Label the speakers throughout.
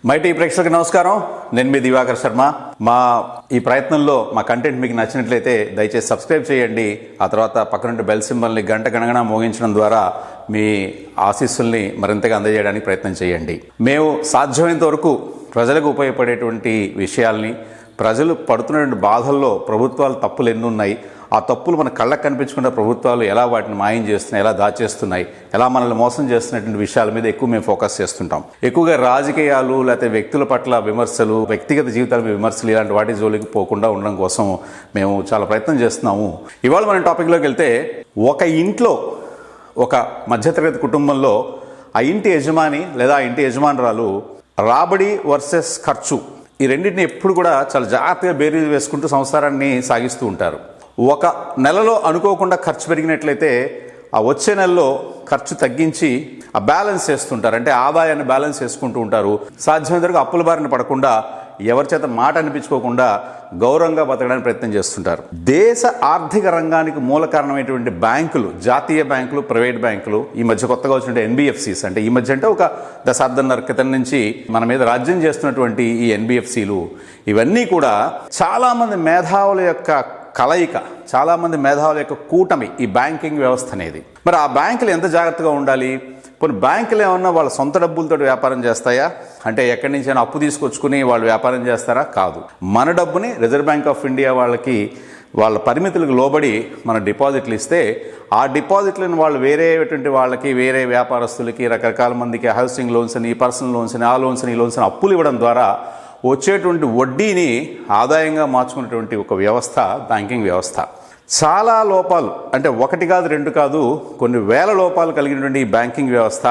Speaker 1: Mighty ప్రేక్షకులకు నమస్కారం. నేను మీ దివాకర్ శర్మ. మా ఈ ప్రయత్నంలో మా కంటెంట్ మీకు నచ్చినట్లయితే దయచేసి సబ్స్క్రైబ్ చేయండి. ఆ తర్వాత పక్కనుండి బెల్ సింబల్ని గంట గణగణ మోగించడం ద్వారా మీ ఆశీస్సుల్ని మరింతగా అందజేయడానికి ప్రయత్నం చేయండి. మేము సాధ్యమైనంత వరకు ప్రజలకు ఉపయోగపడేటువంటి విషయాల్ని, ప్రజలు పడుతున్నటువంటి బాధల్లో ప్రభుత్వాలు తప్పులు ఎన్ని ఉన్నాయి, ఆ తప్పులు మన కళ్ళకు కనిపించకుండా ప్రభుత్వాలు ఎలా వాటిని మాయం చేస్తున్నాయి, ఎలా దాచేస్తున్నాయి, ఎలా మనల్ని మోసం చేస్తున్నటువంటి విషయాల మీద ఎక్కువ మేము ఫోకస్ చేస్తుంటాం. ఎక్కువగా రాజకీయాలు లేకపోతే వ్యక్తుల పట్ల విమర్శలు, వ్యక్తిగత జీవితాల మీద విమర్శలు ఇలాంటి వాటి జోలికి పోకుండా ఉండడం కోసం మేము చాలా ప్రయత్నం చేస్తున్నాము. ఇవాళ మన టాపిక్లోకి వెళ్తే, ఒక ఇంట్లో ఒక మధ్యతరగతి కుటుంబంలో ఆ ఇంటి యజమాని లేదా ఆ ఇంటి యజమానురాలు రాబడి వర్సెస్ ఖర్చు, ఈ రెండింటిని ఎప్పుడు కూడా చాలా జాగ్రత్తగా బేరీజు వేసుకుంటూ సంసారాన్ని సాగిస్తూ ఉంటారు. ఒక నెలలో అనుకోకుండా ఖర్చు పెరిగినట్లయితే ఆ వచ్చే నెలలో ఖర్చు తగ్గించి ఆ బ్యాలెన్స్ చేస్తుంటారు. అంటే ఆదాయాన్ని బ్యాలెన్స్ చేసుకుంటూ ఉంటారు. సాధ్యమైనంత వరకు అప్పుల బారిన పడకుండా, ఎవరి చేత మాట అనిపించుకోకుండా గౌరవంగా బతకడానికి ప్రయత్నం చేస్తుంటారు. దేశ ఆర్థిక రంగానికి మూల కారణమైనటువంటి బ్యాంకులు, జాతీయ బ్యాంకులు, ప్రైవేట్ బ్యాంకులు, ఈ మధ్య కొత్తగా వచ్చినటువంటి ఎన్బిఎఫ్సిస్, అంటే ఈ మధ్య అంటే ఒక దశాబ్దంన్నర క్రితం నుంచి మన మీద రాజ్యం చేస్తున్నటువంటి ఈ ఎన్బిఎఫ్సిలు, ఇవన్నీ కూడా చాలామంది మేధావుల యొక్క కలయిక, చాలామంది మేధావుల యొక్క కూటమి ఈ బ్యాంకింగ్ వ్యవస్థ అనేది. మరి ఆ బ్యాంకులు ఎంత జాగ్రత్తగా ఉండాలి? కొన్ని బ్యాంకులు ఏమన్నా వాళ్ళ సొంత డబ్బులతో వ్యాపారం చేస్తాయా? అంటే ఎక్కడి నుంచైనా అప్పు తీసుకొచ్చుకుని వాళ్ళు వ్యాపారం చేస్తారా? కాదు. మన డబ్బుని రిజర్వ్ బ్యాంక్ ఆఫ్ ఇండియా వాళ్ళకి వాళ్ళ పరిమితులకు లోబడి మన డిపాజిట్లు ఇస్తే, ఆ డిపాజిట్లను వాళ్ళు వేరేటువంటి వాళ్ళకి, వేరే వ్యాపారస్తులకి, రకరకాల మందికి హౌసింగ్ లోన్స్ అని, పర్సనల్ లోన్స్ అని, ఆ లోన్స్ అని, ఈ లోన్స్ అని అప్పులు ఇవ్వడం ద్వారా వచ్చేటువంటి వడ్డీని ఆదాయంగా మార్చుకునేటువంటి ఒక వ్యవస్థ బ్యాంకింగ్ వ్యవస్థ. చాలా లోపాలు, అంటే ఒకటి కాదు రెండు కాదు, కొన్ని వేల లోపాలు కలిగినటువంటి ఈ బ్యాంకింగ్ వ్యవస్థ.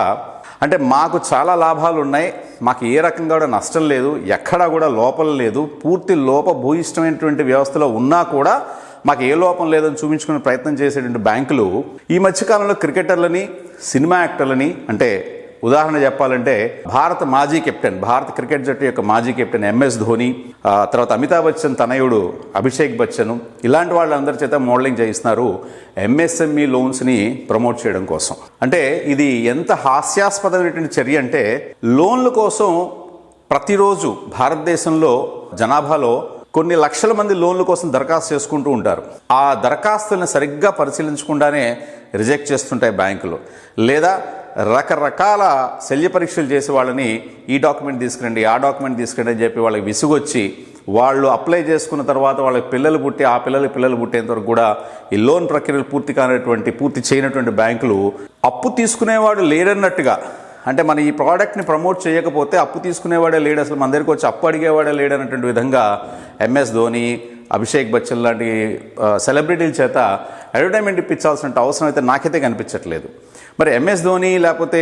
Speaker 1: అంటే మాకు చాలా లాభాలు ఉన్నాయి, మాకు ఏ రకంగా కూడా నష్టం లేదు, ఎక్కడా కూడా లోపం లేదు, పూర్తి లోపభూయిష్టమైనటువంటి వ్యవస్థలో ఉన్నా కూడా మాకు ఏ లోపం లేదని చూపించుకునే ప్రయత్నం చేసేటువంటి బ్యాంకులు ఈ మధ్యకాలంలో క్రికెటర్లని, సినిమా యాక్టర్లని, అంటే ఉదాహరణ చెప్పాలంటే భారత మాజీ కెప్టెన్, భారత క్రికెట్ జట్టు యొక్క మాజీ కెప్టెన్ ఎంఎస్ ధోని, తర్వాత అమితాబ్ బచ్చన్ తనయుడు అభిషేక్ బచ్చన్, ఇలాంటి వాళ్ళందరి చేత మోడలింగ్ చేయిస్తున్నారు ఎంఎస్ఎంఈ లోన్స్ని ప్రమోట్ చేయడం కోసం. అంటే ఇది ఎంత హాస్యాస్పదమైనటువంటి చర్య అంటే, లోన్ల కోసం ప్రతిరోజు భారతదేశంలో జనాభాలో కొన్ని లక్షల మంది లోన్ల కోసం దరఖాస్తు చేసుకుంటూ ఉంటారు. ఆ దరఖాస్తులను సరిగ్గా పరిశీలించకుండానే రిజెక్ట్ చేస్తుంటాయి బ్యాంకులు. లేదా రకరకాల శల్య పరీక్షలు చేసి వాళ్ళని ఈ డాక్యుమెంట్ తీసుకురండి, ఆ డాక్యుమెంట్ తీసుకురండి అని చెప్పి వాళ్ళకి విసుగొచ్చి, వాళ్ళు అప్లై చేసుకున్న తర్వాత వాళ్ళకి పిల్లలు పుట్టి, ఆ పిల్లలు పుట్టేంత వరకు కూడా ఈ లోన్ ప్రక్రియలు పూర్తి చేయనటువంటి బ్యాంకులు అప్పు తీసుకునేవాడు లేడన్నట్టుగా, అంటే మన ఈ ప్రోడక్ట్ని ప్రమోట్ చేయకపోతే అప్పు తీసుకునేవాడే లేడు, అసలు మన దగ్గరికి వచ్చి అప్పు అడిగేవాడే లేడు అన్నటువంటి విధంగా ఎంఎస్ ధోని, అభిషేక్ బచ్చన్ లాంటి సెలబ్రిటీల చేత అడ్వర్టైజ్మెంట్ ఇప్పించాల్సిన అవసరం అయితే నాకైతే కనిపించట్లేదు. మరి ఎంఎస్ ధోని లేకపోతే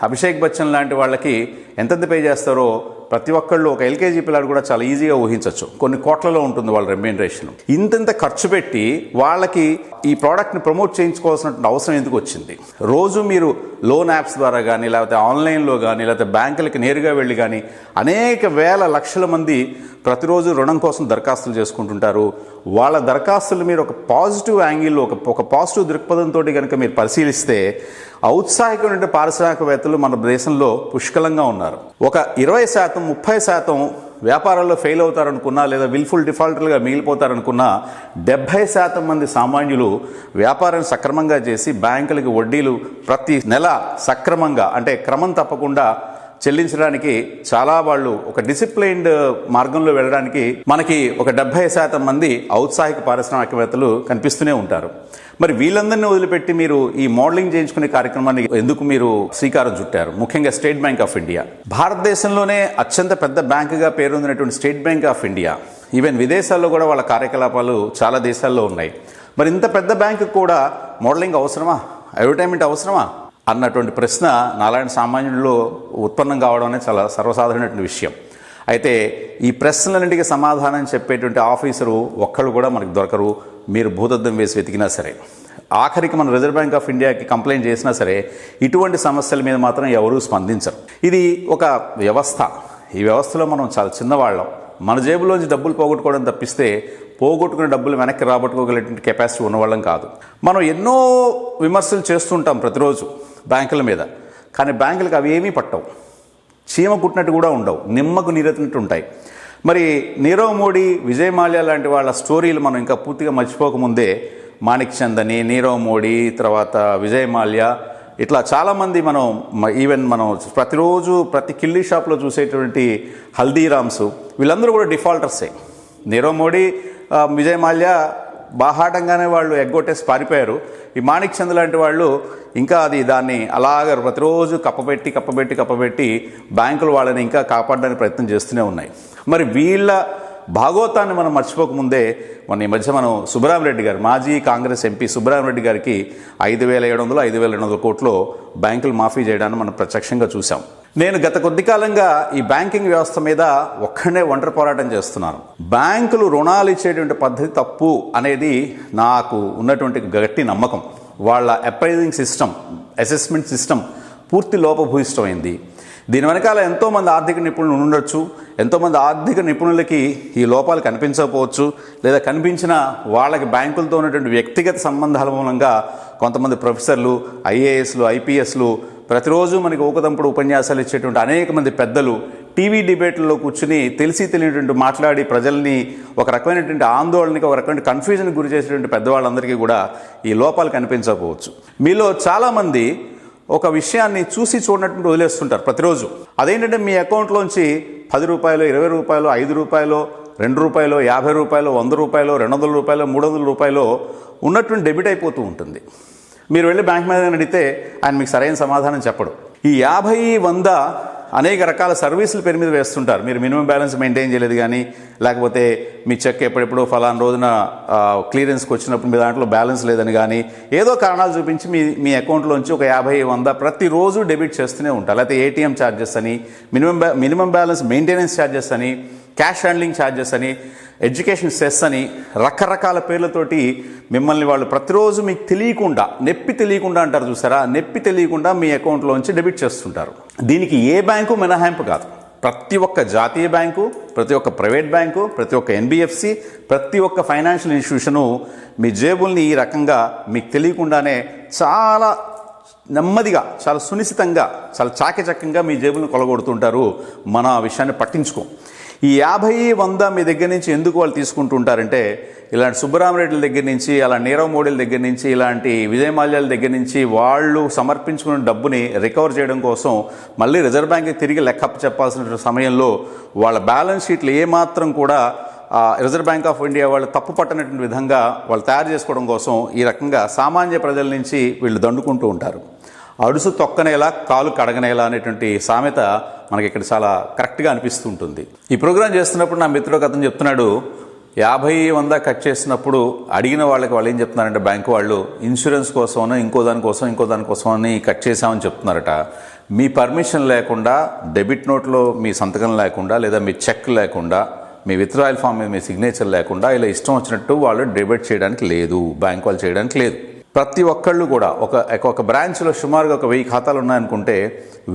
Speaker 1: అభిషేక్ బచ్చన్ లాంటి వాళ్ళకి ఎంతెంత పే చేస్తారో ప్రతి ఒక్కళ్ళు, ఒక ఎల్కేజీ పిల్లాడు కూడా చాలా ఈజీగా ఊహించవచ్చు. కొన్ని కోట్లలో ఉంటుంది వాళ్ళ రెమ్యూనరేషన్. ఇంత ఖర్చు పెట్టి వాళ్ళకి ఈ ప్రోడక్ట్ని ప్రమోట్ చేయించుకోవాల్సిన అవసరం ఎందుకు వచ్చింది? రోజు మీరు లోన్ యాప్స్ ద్వారా కానీ, లేకపోతే ఆన్లైన్లో కానీ, లేకపోతే బ్యాంకులకి నేరుగా వెళ్ళి కానీ అనేక వేల లక్షల మంది ప్రతిరోజు రుణం కోసం దరఖాస్తులు చేసుకుంటుంటారు. వాళ్ళ దరఖాస్తులు మీరు ఒక పాజిటివ్ యాంగిల్లో, ఒక పాజిటివ్ దృక్పథంతో కనుక మీరు పరిశీలిస్తే, ఔత్సాహికమైన పారిశ్రామికవేత్తలు మన దేశంలో పుష్కలంగా ఉన్నారు. ఒక 20%, 30% వ్యాపారాల్లో ఫెయిల్ అవుతారనుకున్నా, లేదా విల్ఫుల్ డిఫాల్టర్లుగా మిగిలిపోతారనుకున్నా, 70% మంది సామాన్యులు వ్యాపారాన్ని సక్రమంగా చేసి బ్యాంకులకి వడ్డీలు ప్రతి నెల సక్రమంగా, అంటే క్రమం తప్పకుండా చెల్లించడానికి చాలా వాళ్ళు ఒక డిసిప్లైన్డ్ మార్గంలో వెళ్ళడానికి మనకి ఒక 70% మంది ఔత్సాహిక పారిశ్రామికవేత్తలు కనిపిస్తూనే ఉంటారు. మరి వీళ్ళందరినీ వదిలిపెట్టి మీరు ఈ మోడలింగ్ చేయించుకునే కార్యక్రమాన్ని ఎందుకు మీరు శ్రీకారం చుట్టారు? ముఖ్యంగా స్టేట్ బ్యాంక్ ఆఫ్ ఇండియా, భారతదేశంలోనే అత్యంత పెద్ద బ్యాంకుగా పేరొందినటువంటి state bank of India, even విదేశాల్లో కూడా వాళ్ళ కార్యకలాపాలు చాలా దేశాల్లో ఉన్నాయి. మరి ఇంత పెద్ద బ్యాంకు కూడా మోడలింగ్ అవసరమా, అడ్వర్టైజ్మెంట్ అవసరమా అన్నటువంటి ప్రశ్న నాలాంటి సామాన్యుల్లో ఉత్పన్నం కావడం అనేది చాలా సర్వసాధారణమైన విషయం. అయితే ఈ ప్రశ్నలన్నింటికి సమాధానం చెప్పేటువంటి ఆఫీసరు ఒక్కళ్ళు కూడా మనకు దొరకరు. మీరు భూతద్దం వేసి వెతికినా సరే, ఆఖరికి మన రిజర్వ్ బ్యాంక్ ఆఫ్ ఇండియాకి కంప్లైంట్ చేసినా సరే, ఇటువంటి సమస్యల మీద మాత్రం ఎవరూ స్పందించరు. ఇది ఒక వ్యవస్థ. ఈ వ్యవస్థలో మనం చాలా చిన్నవాళ్ళం. మన జేబులోంచి డబ్బులు పోగొట్టుకోవడం తప్పిస్తే, పోగొట్టుకునే డబ్బులు వెనక్కి రాబట్టుకోగలిగినటువంటి కెపాసిటీ ఉన్నవాళ్ళం కాదు. మనం ఎన్నో విమర్శలు చేస్తుంటాం ప్రతిరోజు బ్యాంకుల మీద, కానీ బ్యాంకులకు అవి ఏమీ పట్టవు. చీమ కుట్టినట్టు కూడా ఉండవు, నిమ్మకు నీరెత్తినట్టు ఉంటాయి. మరి నీరవ్ మోడీ, విజయ్ మాల్యా లాంటి వాళ్ళ స్టోరీలు మనం ఇంకా పూర్తిగా మర్చిపోకముందే మాణిక్ చంద్ అని, నీరవ్ మోడీ, తర్వాత విజయ్ మాల్యా, ఇట్లా చాలామంది ఈవెన్ మనం ప్రతిరోజు ప్రతి కిల్లీ షాప్లో చూసేటువంటి హల్దీరామ్స్, వీళ్ళందరూ కూడా డిఫాల్టర్సే. నీరవ్ మోడీ, విజయ్ మాల్యా బాహాటంగానే వాళ్ళు ఎగ్గొట్టేసి పారిపోయారు. ఈ మాణిక్ చంద్ లాంటి వాళ్ళు ఇంకా దాన్ని అలాగ ప్రతిరోజు కప్పబెట్టి బ్యాంకులు వాళ్ళని ఇంకా కాపాడడానికి ప్రయత్నం చేస్తూనే ఉన్నాయి. మరి వీళ్ళ భాగోతాన్ని మనం మర్చిపోకముందే ఈ మధ్య సుబ్బరామరెడ్డి గారు, మాజీ కాంగ్రెస్ ఎంపీ సుబ్బరామరెడ్డి గారికి 5,700, 5,200 కోట్లు బ్యాంకులు మాఫీ చేయడాన్ని మనం ప్రత్యక్షంగా చూసాం. నేను గత కొద్ది కాలంగా ఈ బ్యాంకింగ్ వ్యవస్థ మీద ఒంటరి పోరాటం చేస్తున్నాను. బ్యాంకులు రుణాలు ఇచ్చేటువంటి పద్ధతి తప్పు అనేది నాకు ఉన్నటువంటి గట్టి నమ్మకం. వాళ్ళ అప్రైజింగ్ సిస్టమ్, అసెస్మెంట్ సిస్టమ్ పూర్తి లోపభూయిష్టమైంది. దీని వెనకాల ఎంతోమంది ఆర్థిక నిపుణులు ఉండొచ్చు. ఎంతోమంది ఆర్థిక నిపుణులకి ఈ లోపాలు కనిపించకపోవచ్చు, లేదా కనిపించిన వాళ్ళకి బ్యాంకులతో ఉన్నటువంటి వ్యక్తిగత సంబంధాల మూలంగా కొంతమంది ప్రొఫెసర్లు, ఐఏఎస్లు, ఐపీఎస్లు, ప్రతిరోజు మనకి ఊకదంపుడు ఉపన్యాసాలు ఇచ్చేటువంటి అనేక మంది పెద్దలు టీవీ డిబేట్లలో కూర్చుని తెలిసి తెలియనటువంటి మాట్లాడి ప్రజల్ని ఒక రకమైనటువంటి ఆందోళనకి, ఒక రకమైన కన్ఫ్యూజన్కి గురి చేసేటువంటి పెద్దవాళ్ళందరికీ కూడా ఈ లోపాలు కనిపించకపోవచ్చు. మీలో చాలామంది ఒక విషయాన్ని చూసి చూడనట్టు వదిలేస్తుంటారు ప్రతిరోజు. అదేంటంటే మీ అకౌంట్లోంచి 10 రూపాయలు, 20 రూపాయలు, 5 రూపాయలు, 2 రూపాయలు, 50 రూపాయలు, 100 రూపాయలు, 200 రూపాయలు, 300 రూపాయలు ఉన్నటువంటి డెబిట్ అయిపోతూ ఉంటుంది. మీరు వెళ్ళి బ్యాంక్ మేనేజర్ని అడిగితే ఆయన మీకు సరైన సమాధానం చెప్పడు. ఈ 50, 100 అనేక రకాల సర్వీసుల పేరు మీద వేస్తుంటారు. మీరు మినిమం బ్యాలెన్స్ మెయింటైన్ చేయలేదు కానీ, లేకపోతే మీ చెక్ ఎప్పుడెప్పుడో ఫలానా రోజున క్లియరెన్స్కి వచ్చినప్పుడు మీ దాంట్లో బ్యాలెన్స్ లేదని కానీ, ఏదో కారణాలు చూపించి మీ అకౌంట్లోంచి ఒక 50, 100 ప్రతిరోజు డెబిట్ చేస్తూనే ఉంటారు. లేకపోతే ఏటీఎం ఛార్జెస్ అని, మినిమం బ్యాలెన్స్ మెయింటెనెన్స్ ఛార్జెస్ అని, క్యాష్ హ్యాండ్లింగ్ ఛార్జెస్ అని, ఎడ్యుకేషన్ సెస్ అని, రకరకాల పేర్లతోటి మిమ్మల్ని వాళ్ళు ప్రతిరోజు మీకు తెలియకుండా, నొప్పి తెలియకుండా అంటారు చూసారా, నొప్పి తెలియకుండా మీ అకౌంట్లోంచి డెబిట్ చేస్తుంటారు. దీనికి ఏ బ్యాంకు మినహాయింపు కాదు. ప్రతి ఒక్క జాతీయ బ్యాంకు, ప్రతి ఒక్క ప్రైవేట్ బ్యాంకు, ప్రతి ఒక్క ఎన్బిఎఫ్సి, ప్రతి ఒక్క ఫైనాన్షియల్ ఇన్స్టిట్యూషను మీ జేబుల్ని ఈ రకంగా మీకు తెలియకుండానే చాలా నెమ్మదిగా, చాలా సునిశ్చితంగా, చాలా చాకచక్యంగా మీ జేబులను కొలగొడుతుంటారు. మన ఆ విషయాన్ని పట్టించుకోం. ఈ 50, 100 మీ దగ్గర నుంచి ఎందుకు వాళ్ళు తీసుకుంటూ ఉంటారంటే, ఇలాంటి సుబ్బరామరెడ్డిల దగ్గర నుంచి, అలా నీరవ్ మోడీల దగ్గర నుంచి, ఇలాంటి విజయ్ మాల్యాల దగ్గర నుంచి వాళ్ళు సమర్పించుకున్న డబ్బుని రికవర్ చేయడం కోసం మళ్ళీ రిజర్వ్ బ్యాంక్కి తిరిగి లెక్కప్ప చెప్పాల్సిన సమయంలో వాళ్ళ బ్యాలెన్స్ షీట్లు ఏమాత్రం కూడా రిజర్వ్ బ్యాంక్ ఆఫ్ ఇండియా వాళ్ళు తప్పు పట్టనటువంటి విధంగా వాళ్ళు తయారు చేసుకోవడం కోసం ఈ రకంగా సామాన్య ప్రజల నుంచి వీళ్ళు దండుకుంటూ ఉంటారు. అడుసు తొక్కనేలా, కాలు కడగనేలా అనేటువంటి సామెత మనకి ఇక్కడ చాలా కరెక్ట్గా అనిపిస్తూ ఉంటుంది. ఈ ప్రోగ్రాం చేస్తున్నప్పుడు నా మిత్రుడు అతను చెప్తున్నాడు, 50, 100 కట్ చేసినప్పుడు అడిగిన వాళ్ళకి వాళ్ళు ఏం చెప్తున్నారంటే, బ్యాంకు వాళ్ళు ఇన్సూరెన్స్ కోసమో ఇంకో దానికోసం అని కట్ చేసామని చెప్తున్నారట. మీ పర్మిషన్ లేకుండా, డెబిట్ నోట్లో మీ సంతకం లేకుండా, లేదా మీ చెక్ లేకుండా, మీ విత్డ్రాయల్ ఫామ్ మీద మీ సిగ్నేచర్ లేకుండా ఇలా ఇష్టం వచ్చినట్టు వాళ్ళు డెబిట్ చేయడానికి లేదు, బ్యాంక్ వాళ్ళు చేయడానికి లేదు. ప్రతి ఒక్కళ్ళు కూడా ఒక బ్రాంచ్లో సుమారుగా ఒక 1000 ఖాతాలు ఉన్నాయనుకుంటే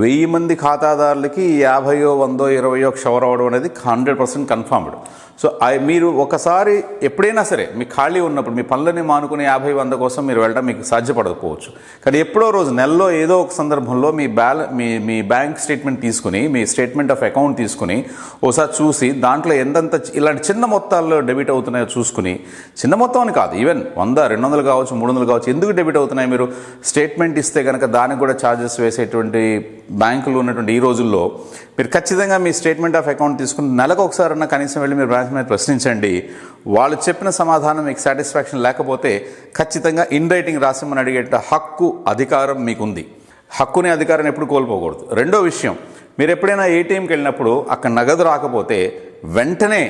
Speaker 1: 1000 మంది ఖాతాదారులకి 50, 100, 20 క్షవర్ అవ్వడం అనేది 100% కన్ఫర్మ్డ్. సో మీరు ఒకసారి ఎప్పుడైనా సరే మీకు ఖాళీ ఉన్నప్పుడు మీ పనులని మానుకుని 50, 100 కోసం మీరు వెళ్ళడం మీకు సాధ్యపడకపోవచ్చు. కానీ ఎప్పుడో రోజు నెలలో ఏదో ఒక సందర్భంలో మీ బ్యాంక్ స్టేట్మెంట్ తీసుకుని, మీ స్టేట్మెంట్ ఆఫ్ అకౌంట్ తీసుకుని ఒకసారి చూసి దాంట్లో ఎంతంత ఇలాంటి చిన్న మొత్తాల్లో డెబిట్ అవుతున్నాయో చూసుకుని, చిన్న మొత్తం అని కాదు, ఈవెన్ 100, 200 కావచ్చు, 300 కావచ్చు, ఎందుకు డెబిట్ అవుతున్నాయి మీరు స్టేట్మెంట్ ఇస్తే కనుక దానికి కూడా ఛార్జెస్ వేసేటువంటి బ్యాంకులు ఉన్నటువంటి ఈ రోజుల్లో మీరు ఖచ్చితంగా మీ స్టేట్మెంట్ ఆఫ్ అకౌంట్ తీసుకుని నెలకు ఒకసారన్నా కనీసం వెళ్ళి మీరు బ్రాంచ్ మీద ప్రశ్నించండి. వాళ్ళు చెప్పిన సమాధానం మీకు సాటిస్ఫాక్షన్ లేకపోతే ఖచ్చితంగా ఇన్ రైటింగ్ రాసిమని అడిగే హక్కు, అధికారం మీకుంది. హక్కుని, అధికారాన్ని ఎప్పుడు కోల్పోకూడదు. రెండో విషయం, మీరు ఎప్పుడైనా ఏటీఎంకి వెళ్ళినప్పుడు అక్కడ నగదు రాకపోతే వెంటనే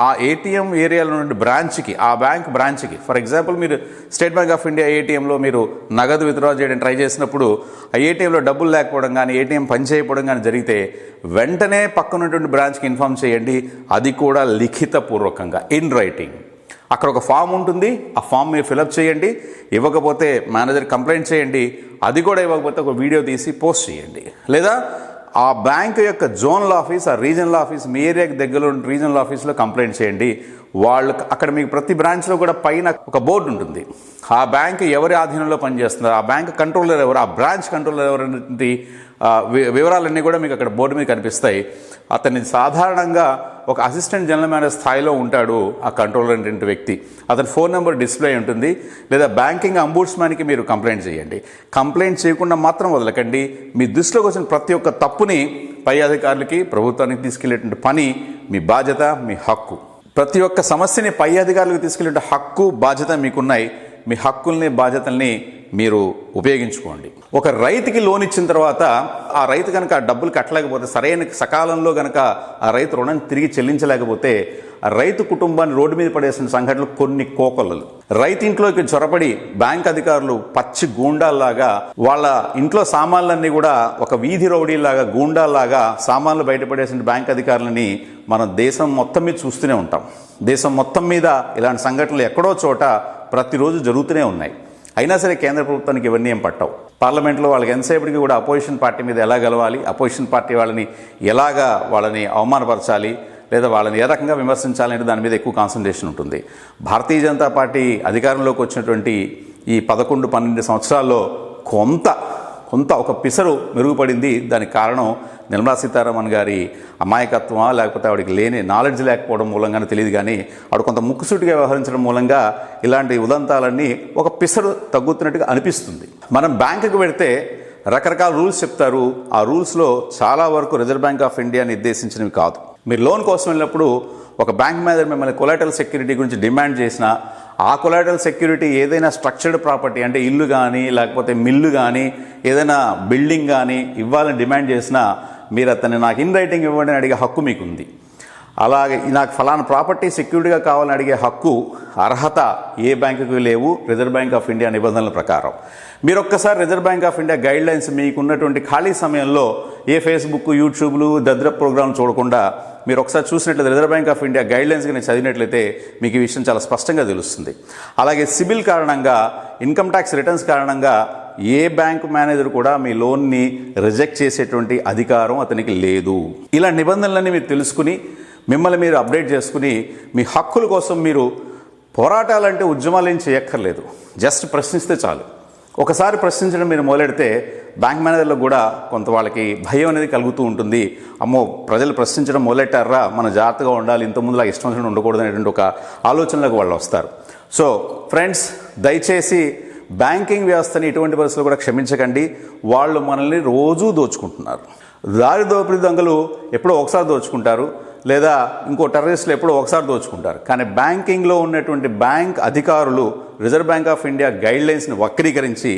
Speaker 1: ఆ ఏటీఎం ఏరియాలో నుండి బ్రాంచ్కి, ఆ బ్యాంక్ బ్రాంచ్కి, ఫర్ ఎగ్జాంపుల్ మీరు స్టేట్ బ్యాంక్ ఆఫ్ ఇండియా ఏటీఎంలో మీరు నగదు విత్డ్రా చేయడం ట్రై చేసినప్పుడు ఆ ఏటీఎంలో డబ్బులు లేకపోవడం కానీ, ఏటీఎం పనిచేయకపోవడం కానీ జరిగితే వెంటనే పక్కనటువంటి బ్రాంచ్కి ఇన్ఫార్మ్ చేయండి. అది కూడా లిఖితపూర్వకంగా, ఇన్ రైటింగ్. అక్కడ ఒక ఫామ్ ఉంటుంది, ఆ ఫామ్ మీరు ఫిలప్ చేయండి. ఇవ్వకపోతే మేనేజర్ కంప్లైంట్ చేయండి. అది కూడా ఇవ్వకపోతే ఒక వీడియో తీసి పోస్ట్ చేయండి. లేదా ఆ బ్యాంక్ యొక్క జోనల్ ఆఫీస్, ఆ రీజనల్ ఆఫీస్, మీ ఏరియాకి దగ్గరలో ఉన్న రీజనల్ ఆఫీస్లో కంప్లైంట్ చేయండి. వాళ్ళు అక్కడ మీకు ప్రతి బ్రాంచ్లో కూడా పైన ఒక బోర్డు ఉంటుంది. ఆ బ్యాంక్ ఎవరి ఆధీనంలో పనిచేస్తున్నారు, ఆ బ్యాంక్ కంట్రోలర్ ఎవరు, ఆ బ్రాంచ్ కంట్రోలర్ ఎవరంటే వివరాలన్నీ కూడా మీకు అక్కడ బోర్డు మీద కనిపిస్తాయి. అతన్ని సాధారణంగా ఒక అసిస్టెంట్ జనరల్ మేనేజర్ స్థాయిలో ఉంటాడు ఆ కంట్రోలర్ అనేటువంటి వ్యక్తి. అతని ఫోన్ నెంబర్ డిస్ప్లే ఉంటుంది. లేదా బ్యాంకింగ్ అంబుడ్స్మాన్కి మీరు కంప్లైంట్ చేయండి. కంప్లైంట్ చేయకుండా మాత్రం వదలకండి. మీ దృష్టిలోకి వచ్చిన ప్రతి ఒక్క తప్పుని పై అధికారులకి, ప్రభుత్వానికి తీసుకెళ్లేటువంటి పని మీ బాధ్యత, మీ హక్కు. ప్రతి ఒక్క సమస్యని పై అధికారులకు తీసుకెళ్లే హక్కు, బాధ్యత మీకున్నాయి. మీ హక్కుల్ని, బాధ్యతల్ని మీరు ఉపయోగించుకోండి. ఒక రైతుకి లోన్ ఇచ్చిన తర్వాత ఆ రైతు కనుక డబ్బులు కట్టలేకపోతే, సరైన సకాలంలో కనుక ఆ రైతు రుణం తిరిగి చెల్లించలేకపోతే, ఆ రైతు కుటుంబాన్ని రోడ్డు మీద పడేసిన సంఘటనలు కొన్ని కోకొల్లలు. రైతు ఇంట్లోకి చొరబడి బ్యాంక్ అధికారులు పచ్చి గూండాల్లాగా వాళ్ళ ఇంట్లో సామాన్లన్నీ కూడా ఒక వీధి రౌడీలాగా, గూండాల్లాగా సామాన్లు బయటపడేసిన బ్యాంక్ అధికారులని మనం దేశం మొత్తం మీద చూస్తూనే ఉంటాం. దేశం మొత్తం మీద ఇలాంటి సంఘటనలు ఎక్కడో చోట ప్రతిరోజు జరుగుతూనే ఉన్నాయి. అయినా సరే కేంద్ర ప్రభుత్వానికి ఇవన్నీ ఏం పట్టవు. పార్లమెంట్లో వాళ్ళకి ఎంతసేపటికి కూడా అపోజిషన్ పార్టీ మీద ఎలా గెలవాలి, అపోజిషన్ పార్టీ వాళ్ళని అవమానపరచాలి, లేదా వాళ్ళని ఏ రకంగా విమర్శించాలనే దాని మీద ఎక్కువ కాన్సన్ట్రేషన్ ఉంటుంది. భారతీయ జనతా పార్టీ అధికారంలోకి వచ్చినటువంటి ఈ 11-12 సంవత్సరాల్లో కొంత ఒక పిసరు మెరుగుపడింది. దానికి కారణం నిర్మలా సీతారామన్ గారి అమాయకత్వమా, లేకపోతే ఆవిడకి లేని నాలెడ్జ్ లేకపోవడం మూలంగానే తెలియదు, కానీ ఆవిడ కొంత ముక్కుసూటిగా వ్యవహరించడం మూలంగా ఇలాంటి ఉదంతాలన్నీ ఒక పిసరు తగ్గుతున్నట్టుగా అనిపిస్తుంది. మనం బ్యాంకుకి వెళితే రకరకాల రూల్స్ చెప్తారు. ఆ రూల్స్లో చాలా వరకు రిజర్వ్ బ్యాంక్ ఆఫ్ ఇండియా నిర్దేశించినవి కాదు. మీరు లోన్ కోసం వెళ్ళినప్పుడు ఒక బ్యాంక్ మేనేజర్ మిమ్మల్ని కొలాటరల్ సెక్యూరిటీ గురించి డిమాండ్ చేసినా, ఆ కొలాటరల్ సెక్యూరిటీ ఏదైనా స్ట్రక్చర్డ్ ప్రాపర్టీ అంటే ఇల్లు కానీ, లేకపోతే మిల్లు కానీ, ఏదైనా బిల్డింగ్ కానీ ఇవ్వాలని డిమాండ్ చేసినా, మీరు అతన్ని నాకు ఇన్ రైటింగ్ ఇవ్వండి అని అడిగే హక్కు మీకుంది. అలాగే నాకు ఫలానా ప్రాపర్టీ సెక్యూరిటీగా కావాలని అడిగే హక్కు, అర్హత ఏ బ్యాంకుకి లేవు రిజర్వ్ బ్యాంక్ ఆఫ్ ఇండియా నిబంధనల ప్రకారం. మీరు ఒక్కసారి reserve bank of India guide lines మీకున్నటువంటి ఖాళీ సమయంలో ఏ ఫేస్బుక్, యూట్యూబ్లు, దద్ర ప్రోగ్రాం చూడకుండా మీరు ఒకసారి చూసినట్లయితే reserve bank of India guide lines కానీ చదివినట్లయితే మీకు ఈ విషయం చాలా స్పష్టంగా తెలుస్తుంది. అలాగే సిబిల్ కారణంగా, ఇన్కమ్ ట్యాక్స్ రిటర్న్స్ కారణంగా ఏ బ్యాంకు మేనేజర్ కూడా మీ లోన్ని రిజెక్ట్ చేసేటువంటి అధికారం అతనికి లేదు. ఇలా నిబంధనలన్నీ మీరు తెలుసుకుని, మిమ్మల్ని మీరు అప్డేట్ చేసుకుని, మీ హక్కుల కోసం మీరు పోరాటాలంటే ఉద్యమాలు ఏం చేయక్కర్లేదు. జస్ట్ ప్రశ్నిస్తే చాలు. ఒకసారి ప్రశ్నించడం మీరు మొదలెడితే బ్యాంక్ మేనేజర్లకు కూడా కొంత వాళ్ళకి భయం అనేది కలుగుతూ ఉంటుంది. అమ్మో, ప్రజలు ప్రశ్నించడం మొదలెట్టారా, మనం జాగ్రత్తగా ఉండాలి, ఇంతకుముందులా ఇష్టం వచ్చినట్టు ఉండకూడదు అనేటువంటి ఒక ఆలోచనలకు వాళ్ళు వస్తారు. సో ఫ్రెండ్స్, దయచేసి బ్యాంకింగ్ వ్యవస్థని ఇటువంటి పరిస్థితులు కూడా క్షమించకండి. వాళ్ళు మనల్ని రోజూ దోచుకుంటున్నారు. దారి దోపిడీ దొంగలు ఎప్పుడో ఒకసారి దోచుకుంటారు, లేదా ఇంకో టెర్రరిస్టులు ఎప్పుడో ఒకసారి దోచుకుంటారు. కానీ బ్యాంకింగ్లో ఉన్నటువంటి బ్యాంక్ అధికారులు రిజర్వ్ బ్యాంక్ ఆఫ్ ఇండియా గైడ్ లైన్స్ని వక్రీకరించి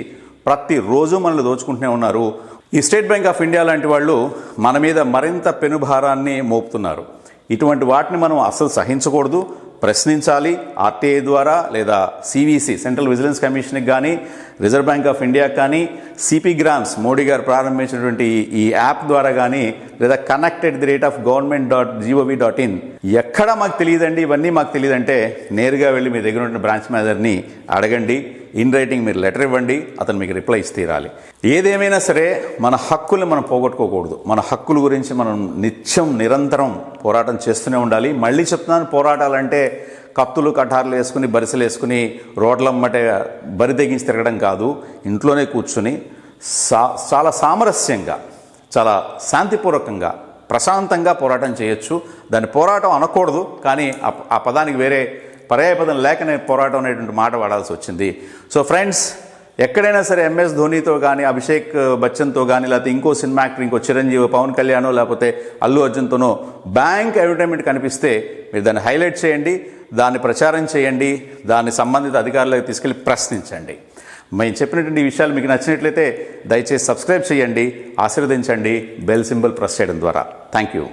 Speaker 1: ప్రతిరోజు మనల్ని దోచుకుంటూనే ఉన్నారు. ఈ స్టేట్ బ్యాంక్ ఆఫ్ ఇండియా లాంటి వాళ్ళు మన మీద మరింత పెనుభారాన్ని మోపుతున్నారు. ఇటువంటి వాటిని మనం అస్సలు సహించకూడదు, ప్రశ్నించాలి. ఆర్టీఐ ద్వారా, లేదా సివిసి సెంట్రల్ విజిలెన్స్ కమిషన్కి కానీ, రిజర్వ్ బ్యాంక్ ఆఫ్ ఇండియా కానీ, సిపి గ్రామ్స్ మోడీ గారు ప్రారంభించినటువంటి ఈ యాప్ ద్వారా కానీ, లేదా connect@government.gov.in ఎక్కడ మాకు తెలియదండి, ఇవన్నీ మాకు తెలియదంటే నేరుగా వెళ్ళి మీ దగ్గర ఉన్న బ్రాంచ్ మేనేజర్ని అడగండి. ఇన్ రైటింగ్ మీరు లెటర్ ఇవ్వండి, అతను మీకు రిప్లై ఇచ్చి తీరాలి. ఏదేమైనా సరే మన హక్కుల్ని మనం పోగొట్టుకోకూడదు. మన హక్కుల గురించి మనం నిరంతరం పోరాటం చేస్తూనే ఉండాలి. మళ్ళీ చెప్తున్నాను, పోరాటాలంటే కత్తులు, కఠార్లు వేసుకుని, బరిసెలు వేసుకుని రోడ్లమ్మటే బరి తెగించి తిరగడం కాదు. ఇంట్లోనే కూర్చుని చాలా సామరస్యంగా, చాలా శాంతిపూర్వకంగా, ప్రశాంతంగా పోరాటం చేయొచ్చు. దాన్ని పోరాటం అనకూడదు, కానీ ఆ పదానికి వేరే పర్యాయపదం లేకనే పోరాటం అనేటువంటి మాట వాడాల్సి వచ్చింది. సో ఫ్రెండ్స్, ఎక్కడైనా సరే ఎంఎస్ ధోనితో కానీ, అభిషేక్ బచ్చన్తో కానీ, లేకపోతే ఇంకో సినిమా యాక్టర్, ఇంకో చిరంజీవి, పవన్ కళ్యాణ్, లేకపోతే అల్లు అర్జున్తోనో బ్యాంక్ అడ్వర్టైజ్మెంట్ కనిపిస్తే మీరు దాన్ని హైలైట్ చేయండి, దాన్ని ప్రచారం చేయండి, దాన్ని సంబంధిత అధికారులకు తీసుకెళ్లి ప్రశ్నించండి. మేము చెప్పినటువంటి ఈ విషయాలు మీకు నచ్చినట్లయితే దయచేసి సబ్స్క్రైబ్ చేయండి, ఆశీర్వదించండి, బెల్ సింబల్ ప్రెస్ చేయడం ద్వారా. Thank you.